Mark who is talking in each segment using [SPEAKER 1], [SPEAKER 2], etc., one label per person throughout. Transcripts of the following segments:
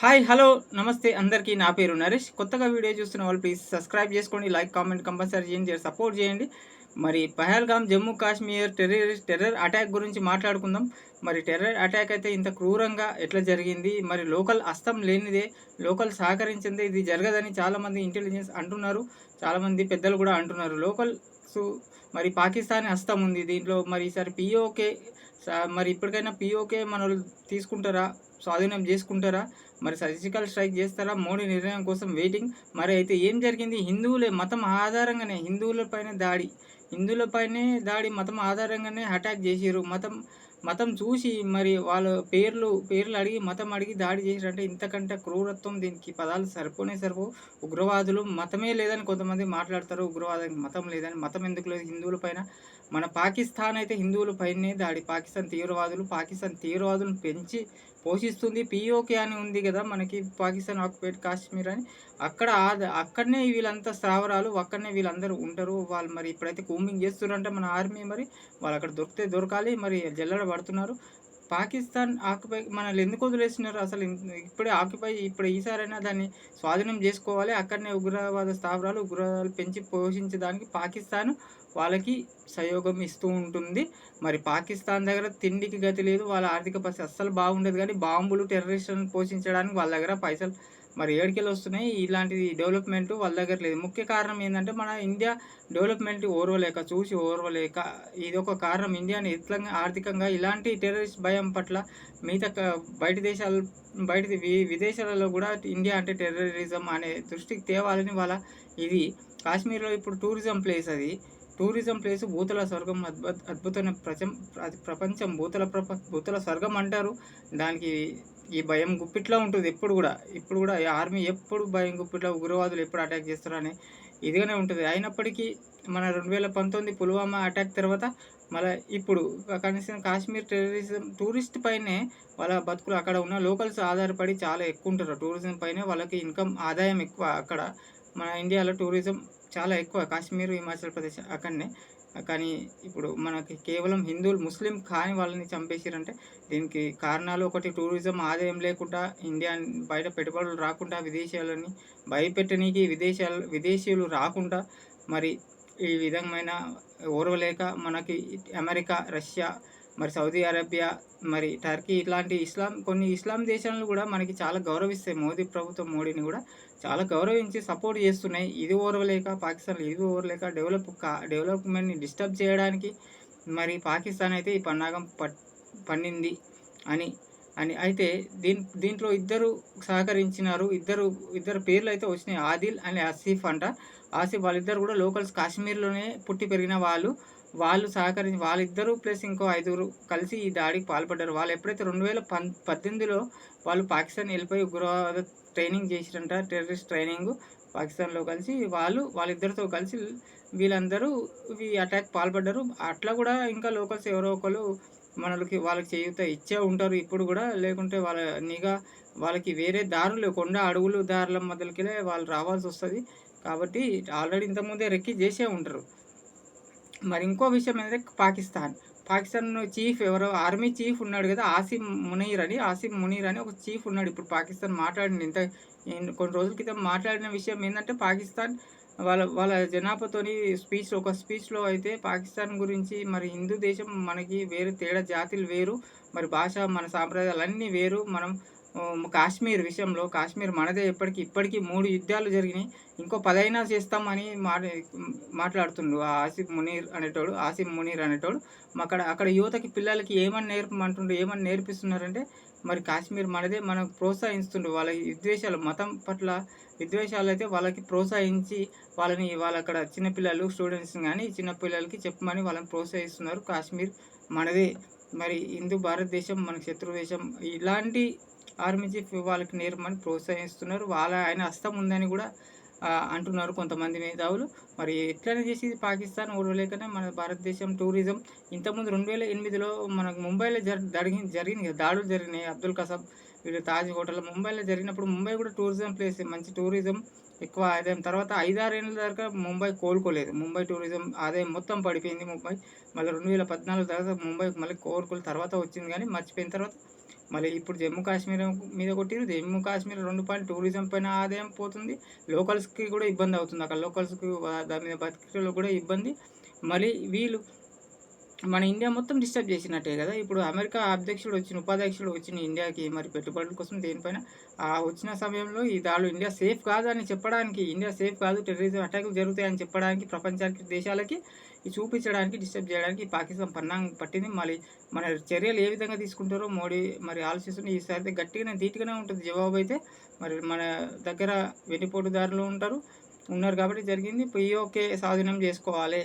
[SPEAKER 1] Hi hello నమస్తే అందరికీ నా పేరు నరేష్. కొత్తగా వీడియో చూస్తున్న వాళ్ళు ప్లీజ్ సబ్స్క్రైబ్ చేసుకోండి, లైక్ కామెంట్ కంపల్సరీ చేయండి, సపోర్ట్ చేయండి. మరి పహల్గామ్ జమ్మూ కాశ్మీర్ టెర్రర్ అటాక్ గురించి మాట్లాడుకుందాం. మరి టెర్రర్ అటాక్ అయితే ఇంత క్రూరంగా ఎట్లా జరిగింది, మరి లోకల్ హస్తం లేనిదే, లోకల్ సహకరించిందే ఇది జరగదని చాలామంది ఇంటెలిజెన్స్ అంటున్నారు, చాలామంది పెద్దలు కూడా అంటున్నారు. లోకల్స్ మరి పాకిస్తానీ హస్తం ఉంది దీంట్లో. మరి ఈసారి పిఓకే మరి ఇప్పటికైనా పిఓకే మనోళ్ళు తీసుకుంటారా, స్వాధీనం చేసుకుంటారా, మరి సర్జికల్ స్ట్రైక్ చేస్తారా, మోడీ నిర్ణయం కోసం వెయిటింగ్. మరి అయితే ఏం జరిగింది, హిందువులే మతం ఆధారంగానే హిందువులపైనే దాడి మతం ఆధారంగానే అటాక్ చేసిర్రు. మతం మతం చూసి మరి వాళ్ళ పేర్లు అడిగి మతం అడిగి దాడి చేసిరంటే ఇంతకంటే క్రూరత్వం దీనికి పదాలు సరిపోవు. ఉగ్రవాదులు మతమే లేదని కొంతమంది మాట్లాడతారు, ఉగ్రవాదానికి మతం లేదని. మతం ఎందుకు లేదు హిందువుల పైన? మన పాకిస్తాన్ అయితే హిందువుల పైనే దాడి. పాకిస్తాన్ తీవ్రవాదులను పెంచి పోషిస్తుంది. పిఓకే అని ఉంది కదా మనకి, పాకిస్తాన్ ఆక్యుపైడ్ కాశ్మీర్ అని. అక్కడనే వీళ్ళంతా స్థావరాలు, అక్కడనే వీళ్ళందరూ ఉంటారు. వాళ్ళు మరి ఇప్పుడైతే కూంబింగ్ చేస్తున్నారంటే మన ఆర్మీ, మరి వాళ్ళు అక్కడ దొరకాలి, మరి జల్లెడ పడుతున్నారు. పాకిస్తాన్ ఆక్యుపై మనల్ని ఎందుకు వదిలేస్తున్నారు అసలు? ఇప్పుడే ఆక్యుపై ఇప్పుడు ఈసారైనా దాన్ని స్వాధీనం చేసుకోవాలి. అక్కడనే ఉగ్రవాద స్థావరాలు, ఉగ్రవాదాలు పెంచి పోషించడానికి పాకిస్తాన్ వాళ్ళకి సహయోగం ఇస్తూ ఉంటుంది. మరి పాకిస్తాన్ దగ్గర తిండికి గతి లేదు, వాళ్ళ ఆర్థిక పరిస్థితి అస్సలు బాగుండదు. కానీ బాంబులు, టెర్రరిస్టులను పోషించడానికి వాళ్ళ దగ్గర పైసలు మరి ఏడికెళ్ళి వస్తున్నాయి. ఇలాంటి డెవలప్మెంట్ వాళ్ళ దగ్గర లేదు. ముఖ్య కారణం ఏంటంటే మన ఇండియా డెవలప్మెంట్ ఓర్వలేక ఇది ఒక కారణం. ఇండియాని ఎట్లా ఆర్థికంగా ఇలాంటి టెర్రరిస్ట్ భయం పట్ల మిగతా బయట విదేశాలలో కూడా ఇండియా అంటే టెర్రరిజం అనే దృష్టికి తేవాలని వాళ్ళ ఇది. కాశ్మీర్లో ఇప్పుడు టూరిజం ప్లేస్ భూతల స్వర్గం, అద్భుతమైన ప్రపంచం భూతల స్వర్గం అంటారు. దానికి ఈ భయం గుప్పిట్లో ఉంటుంది ఇప్పుడు కూడా ఈ ఆర్మీ ఎప్పుడు భయం గుప్పిట్లో, ఉగ్రవాదులు ఎప్పుడు అటాక్ చేస్తారని ఇదిగానే ఉంటుంది. అయినప్పటికీ మన 2019 పుల్వామా అటాక్ తర్వాత మళ్ళీ ఇప్పుడు కనీసం కాశ్మీర్ టూరిస్ట్ పైనే వాళ్ళ బతుకులు, అక్కడ ఉన్న లోకల్స్ ఆధారపడి చాలా ఎక్కువ ఉంటారు. టూరిజం పైనే వాళ్ళకి ఇన్కమ్ ఆదాయం ఎక్కువ. అక్కడ మన ఇండియాలో టూరిజం చాలా ఎక్కువ, కాశ్మీర్, హిమాచల్ ప్రదేశ్ అక్కడనే. కానీ ఇప్పుడు మనకి కేవలం హిందువులు, ముస్లిం కాని వాళ్ళని చంపేసారంటే దీనికి కారణాలు ఒకటి, టూరిజం ఆదాయం లేకుండా, ఇండియా బయట పెట్టుబడులు రాకుండా, విదేశాలని భయపెట్టనీకి విదేశీయులు రాకుండా, మరి ఈ విధమైన ఓర్వలేక మనకి అమెరికా, రష్యా, మరి సౌదీ అరేబియా, మరి టర్కీ ఇట్లాంటి కొన్ని ఇస్లాం దేశాలను కూడా మనకి చాలా గౌరవిస్తాయి. మోడీని కూడా చాలా గౌరవించి సపోర్ట్ చేస్తున్నాయి. ఇది ఓర్వలేక పాకిస్తాన్, ఇది ఓర్వలేక డెవలప్మెంట్ని డిస్టర్బ్ చేయడానికి మరి పాకిస్తాన్ అయితే ఈ పన్నాగం పన్నింది అని అని అయితే దీంట్లో ఇద్దరు సహకరించినారు. ఇద్దరు పేర్లు అయితే వచ్చినాయి, ఆదిల్ అండ్ ఆసిఫ్ అంట. వాళ్ళిద్దరు కూడా లోకల్స్, కాశ్మీర్లోనే పుట్టి పెరిగిన వాళ్ళు సహకరించి వాళ్ళిద్దరూ ప్లస్ ఇంకో 5 కలిసి ఈ దాడికి పాల్పడ్డారు. వాళ్ళు ఎప్పుడైతే 2018లో వాళ్ళు పాకిస్తాన్ వెళ్ళిపోయి ఉగ్రవాద ట్రైనింగ్ చేసిరంట, టెర్రరిస్ట్ ట్రైనింగ్ పాకిస్తాన్లో కలిసి వాళ్ళిద్దరితో కలిసి వీళ్ళందరూ ఈ అటాక్ పాల్పడ్డారు. అట్లా కూడా ఇంకా లోకల్స్ ఎవరో ఒకరు వాళ్ళకి చేయూత ఇచ్చే ఉంటారు ఇప్పుడు కూడా. లేకుంటే వాళ్ళకి వేరే దారులు, కొండ అడవులు దారుల మధ్యలోకెళ్ళే వాళ్ళు రావాల్సి వస్తుంది. కాబట్టి ఆల్రెడీ ఇంతకుముందే రెక్కి చేసే ఉంటారు. మరి ఇంకో విషయం ఏంటంటే పాకిస్తాన్ చీఫ్ ఎవరో ఆర్మీ చీఫ్ ఉన్నాడు కదా, ఆసిమ్ మునీర్ అని ఒక చీఫ్ ఉన్నాడు. ఇప్పుడు పాకిస్తాన్ మాట్లాడింది కొన్ని రోజుల క్రితం మాట్లాడిన విషయం ఏంటంటే, పాకిస్తాన్ వాళ్ళ జనాభాతోని ఒక స్పీచ్లో అయితే పాకిస్తాన్ గురించి, మరి హిందూ దేశం మనకి వేరు, తేడా జాతులు వేరు, మరి భాష, మన సాంప్రదాయాలు అన్నీ వేరు. మనం కాశ్మీర్ విషయంలో కాశ్మీర్ మనదే, ఇప్పటికీ 3 యుద్ధాలు జరిగినాయి, ఇంకో 10 అయినా చేస్తామని మాట్లాడుతుండు ఆసిఫ్ మునీర్ అనేటోడు. అక్కడ యువతకి, పిల్లలకి ఏమని నేర్పిస్తున్నారంటే, మరి కాశ్మీర్ మనదే, మనకు ప్రోత్సహిస్తుండు. వాళ్ళ విద్వేషాలు, మతం పట్ల విద్వేషాలు అయితే వాళ్ళకి ప్రోత్సహించి వాళ్ళ అక్కడ చిన్నపిల్లలు, స్టూడెంట్స్ కానీ చిన్నపిల్లలకి చెప్పమని వాళ్ళని ప్రోత్సహిస్తున్నారు. కాశ్మీర్ మనదే, మరి భారతదేశం మనకి శత్రు దేశం, ఇలాంటి ఆర్మీ చీఫ్ వాళ్ళకి నేర్పమని ప్రోత్సహిస్తున్నారు. ఆయన హస్తం ఉందని కూడా అంటున్నారు కొంతమంది మేధావులు. మరి ఎట్లనే చేసి పాకిస్తాన్ ఓర్వలేకనే మన భారతదేశం టూరిజం ఇంతకుముందు 2008లో మనకు ముంబైలో జరిగింది కదా, దాడులు జరిగినాయి. అబ్దుల్ కసాబ్ వీళ్ళు తాజ్ హోటల్ ముంబైలో జరిగినప్పుడు, ముంబై కూడా టూరిజం ప్లేస్, మంచి టూరిజం ఎక్కువ ఆదాయం. తర్వాత 5-6 ఏళ్ళ దాకా ముంబై కోలుకోలేదు. ముంబై టూరిజం ఆదాయం మొత్తం పడిపోయింది. మళ్ళీ 2014 తర్వాత ముంబై మళ్ళీ కోలుకోలేదు. తర్వాత వచ్చింది కానీ మర్చిపోయిన తర్వాత మళ్ళీ ఇప్పుడు జమ్మూ కాశ్మీర్ మీద కొట్టిర్రు. జమ్మూ కాశ్మీర్ 2 పాయింట్ టూరిజం పైన ఆదాయం పోతుంది. లోకల్స్‌కి కూడా ఇబ్బంది అవుతుంది. అక్కడ లోకల్స్‌కి దాని మీద బతికేటోళ్ళకి కూడా ఇబ్బంది. మళ్ళీ వీళ్ళు మన ఇండియా మొత్తం డిస్టర్బ్ చేసినట్టే కదా! ఇప్పుడు అమెరికా ఉపాధ్యక్షుడు వచ్చిన ఇండియాకి మరి పెట్టుబడుల కోసం దేనిపైన వచ్చిన సమయంలో ఈ దాడులు ఇండియా సేఫ్ కాదని చెప్పడానికి, ఇండియా సేఫ్ కాదు, టెర్రరిజం అటాకులు జరుగుతాయని చెప్పడానికి ప్రపంచానికి, దేశాలకి చూపించడానికి, డిస్టర్బ్ చేయడానికి ఈ పాకిస్తాన్ పన్నాగం పట్టింది. మళ్ళీ మన చర్యలు ఏ విధంగా తీసుకుంటారో మోడీ మరి ఆలోచిస్తున్న ఈసారి గట్టిగానే ధీటుగానే ఉంటుంది జవాబు అయితే. మరి మన దగ్గర వెన్నుపోటుదారులు ఉన్నారు కాబట్టి జరిగింది. పీఓకే స్వాధీనం చేసుకోవాలి.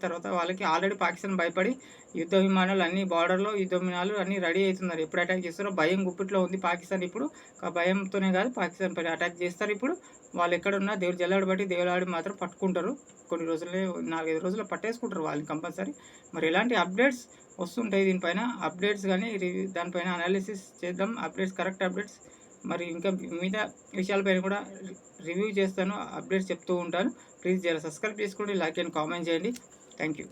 [SPEAKER 1] తర్వాత వాళ్ళకి ఆల్రెడీ పాకిస్తాన్ భయపడి యుద్ధ విమానాలు అన్నీ బార్డర్‌లో యుద్ధ విమానాలు అన్నీ రెడీ అవుతున్నారు. ఎప్పుడు అటాక్ చేస్తారో భయం గుప్పిట్లో ఉంది పాకిస్తాన్ ఇప్పుడు. ఆ భయంతోనే కాదు, పాకిస్తాన్ పైన అటాక్ చేస్తారు ఇప్పుడు. వాళ్ళు ఎక్కడున్నా దేవులాడి మాత్రం పట్టుకుంటారు. కొన్ని రోజులే 4, 5 రోజుల్లో పట్టేసుకుంటారు వాళ్ళని కంపల్సరీ. మరి ఎలాంటి అప్డేట్స్ వస్తుంటాయి దీనిపైన. అప్డేట్స్ కానీ దానిపైన అనాలిసిస్ చేద్దాం. కరెక్ట్ అప్డేట్స్ మరి ఇంకా మిగతా విషయాలపైన కూడా రివ్యూ చేస్తాను. అప్డేట్స్ చెప్తూ ఉంటాను. ప్లీజ్ జర సబ్స్క్రైబ్ చేసుకోండి, లైక్ అండ్ కామెంట్ చేయండి. Thank you.